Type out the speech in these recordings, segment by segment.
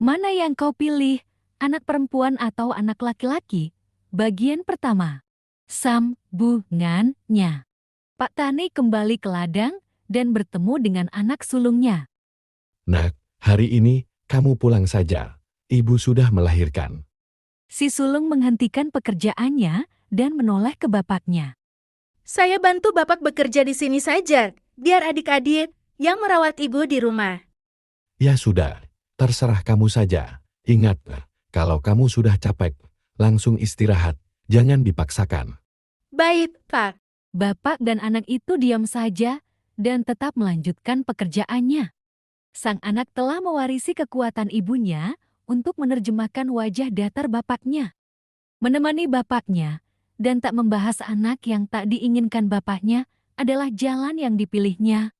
Mana yang kau pilih, anak perempuan atau anak laki-laki? Bagian pertama. Sambungannya. Pak Tani kembali ke ladang dan bertemu dengan anak sulungnya. Nak, hari ini kamu pulang saja. Ibu sudah melahirkan. Si sulung menghentikan pekerjaannya dan menoleh ke bapaknya. Saya bantu Bapak bekerja di sini saja, biar adik-adik yang merawat ibu di rumah. Ya sudah, terserah kamu saja. Ingat, kalau kamu sudah capek, langsung istirahat. Jangan dipaksakan. Baik, Pak. Bapak dan anak itu diam saja dan tetap melanjutkan pekerjaannya. Sang anak telah mewarisi kekuatan ibunya untuk menerjemahkan wajah datar bapaknya. Menemani bapaknya dan tak membahas anak yang tak diinginkan bapaknya adalah jalan yang dipilihnya.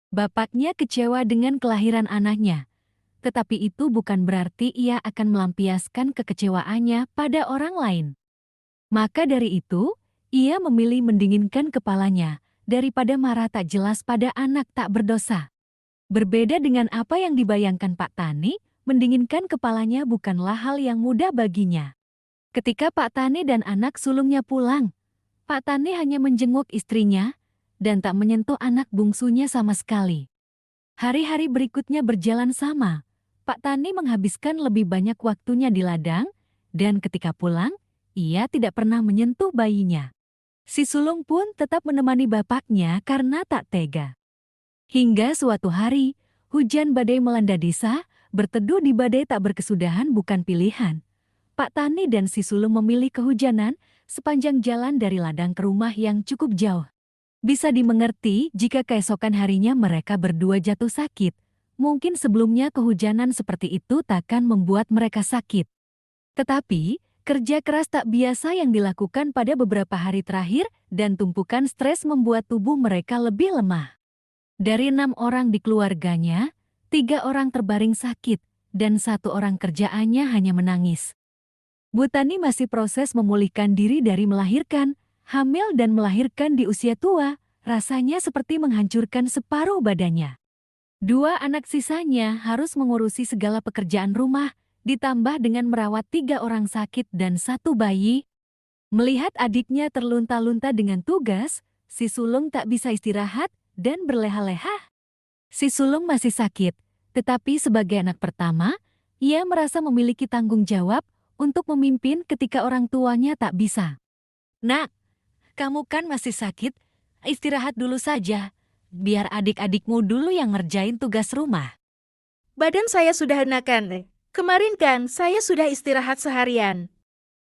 Bapaknya kecewa dengan kelahiran anaknya, tetapi itu bukan berarti ia akan melampiaskan kekecewaannya pada orang lain. Maka dari itu, ia memilih mendinginkan kepalanya daripada marah tak jelas pada anak tak berdosa. Berbeda dengan apa yang dibayangkan Pak Tani, mendinginkan kepalanya bukanlah hal yang mudah baginya. Ketika Pak Tani dan anak sulungnya pulang, Pak Tani hanya menjenguk istrinya dan tak menyentuh anak bungsunya sama sekali. Hari-hari berikutnya berjalan sama. Pak Tani menghabiskan lebih banyak waktunya di ladang, dan ketika pulang, ia tidak pernah menyentuh bayinya. Si sulung pun tetap menemani bapaknya karena tak tega. Hingga suatu hari, hujan badai melanda desa, berteduh di badai tak berkesudahan bukan pilihan. Pak Tani dan si sulung memilih kehujanan sepanjang jalan dari ladang ke rumah yang cukup jauh. Bisa dimengerti jika keesokan harinya mereka berdua jatuh sakit. Mungkin sebelumnya kehujanan seperti itu takkan membuat mereka sakit. Tetapi, kerja keras tak biasa yang dilakukan pada beberapa hari terakhir dan tumpukan stres membuat tubuh mereka lebih lemah. Dari 6 orang di keluarganya, 3 orang terbaring sakit dan 1 orang kerjaannya hanya menangis. Bu Tani masih proses memulihkan diri dari melahirkan, hamil dan melahirkan di usia tua, rasanya seperti menghancurkan separuh badannya. 2 anak sisanya harus mengurusi segala pekerjaan rumah, ditambah dengan merawat 3 orang sakit dan 1 bayi. Melihat adiknya terlunta-lunta dengan tugas, si sulung tak bisa istirahat dan berleha-leha. Si sulung masih sakit, tetapi sebagai anak pertama, ia merasa memiliki tanggung jawab untuk memimpin ketika orang tuanya tak bisa. Nak, kamu kan masih sakit, istirahat dulu saja, biar adik-adikmu dulu yang ngerjain tugas rumah. Badan saya sudah enakan. Kemarin kan saya sudah istirahat seharian.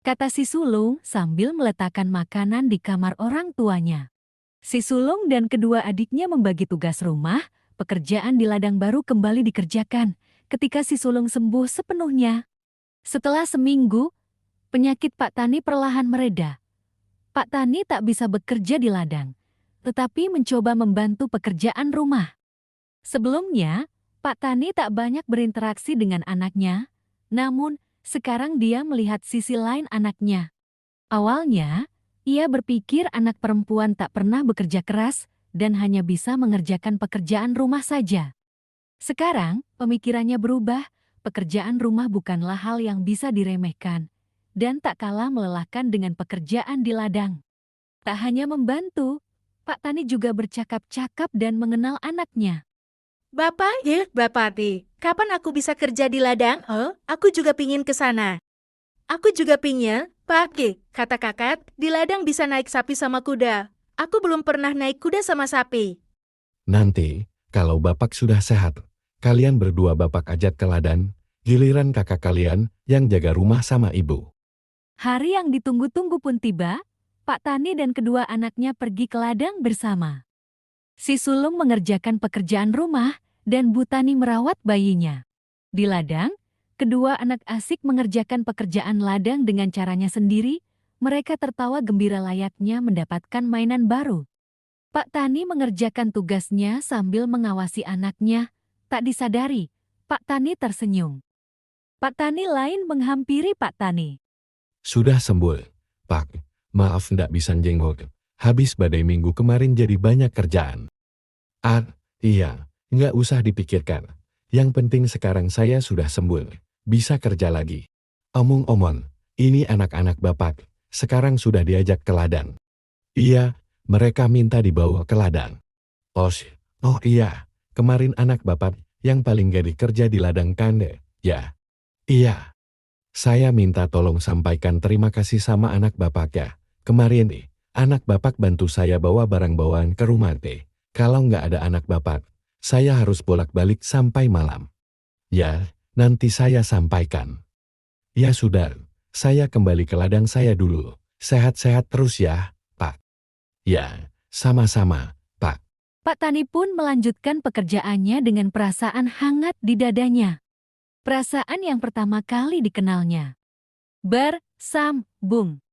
Kata si sulung sambil meletakkan makanan di kamar orang tuanya. Si sulung dan kedua adiknya membagi tugas rumah, pekerjaan di ladang baru kembali dikerjakan ketika si sulung sembuh sepenuhnya. Setelah seminggu, penyakit Pak Tani perlahan mereda. Pak Tani tak bisa bekerja di ladang, tetapi mencoba membantu pekerjaan rumah. Sebelumnya, Pak Tani tak banyak berinteraksi dengan anaknya, namun sekarang dia melihat sisi lain anaknya. Awalnya, ia berpikir anak perempuan tak pernah bekerja keras dan hanya bisa mengerjakan pekerjaan rumah saja. Sekarang, pemikirannya berubah, pekerjaan rumah bukanlah hal yang bisa diremehkan, dan tak kalah melelahkan dengan pekerjaan di ladang. Tak hanya membantu, Pak Tani juga bercakap-cakap dan mengenal anaknya. Bapak, Bapak, kapan aku bisa kerja di ladang? Oh, aku juga pingin ke sana. Aku juga pingin, Pak, kata kakak, di ladang bisa naik sapi sama kuda. Aku belum pernah naik kuda sama sapi. Nanti, kalau bapak sudah sehat, kalian berdua bapak ajak ke ladang, giliran kakak kalian yang jaga rumah sama ibu. Hari yang ditunggu-tunggu pun tiba, Pak Tani dan kedua anaknya pergi ke ladang bersama. Si sulung mengerjakan pekerjaan rumah dan Bu Tani merawat bayinya. Di ladang, kedua anak asik mengerjakan pekerjaan ladang dengan caranya sendiri. Mereka tertawa gembira layaknya mendapatkan mainan baru. Pak Tani mengerjakan tugasnya sambil mengawasi anaknya. Tak disadari, Pak Tani tersenyum. Pak Tani lain menghampiri Pak Tani. Sudah sembuh, Pak. Maaf ndak bisa jenguk. Habis badai minggu kemarin jadi banyak kerjaan. Iya, nggak usah dipikirkan. Yang penting sekarang saya sudah sembuh. bisa kerja lagi. Omong-omong, ini anak-anak Bapak, sekarang sudah diajak ke ladang. Iya, mereka minta dibawa ke ladang. Oh iya, kemarin anak Bapak yang paling gede kerja di ladang kande, ya. Iya. Saya minta tolong sampaikan terima kasih sama anak Bapak ya. Kemarin nih, anak Bapak bantu saya bawa barang bawaan ke rumah teh. Kalau nggak ada anak Bapak, saya harus bolak-balik sampai malam. Ya, nanti saya sampaikan. Ya sudah, saya kembali ke ladang saya dulu. Sehat-sehat terus ya, Pak. Ya, sama-sama, Pak. Pak Tani pun melanjutkan pekerjaannya dengan perasaan hangat di dadanya. Perasaan yang pertama kali dikenalnya. Bersambung.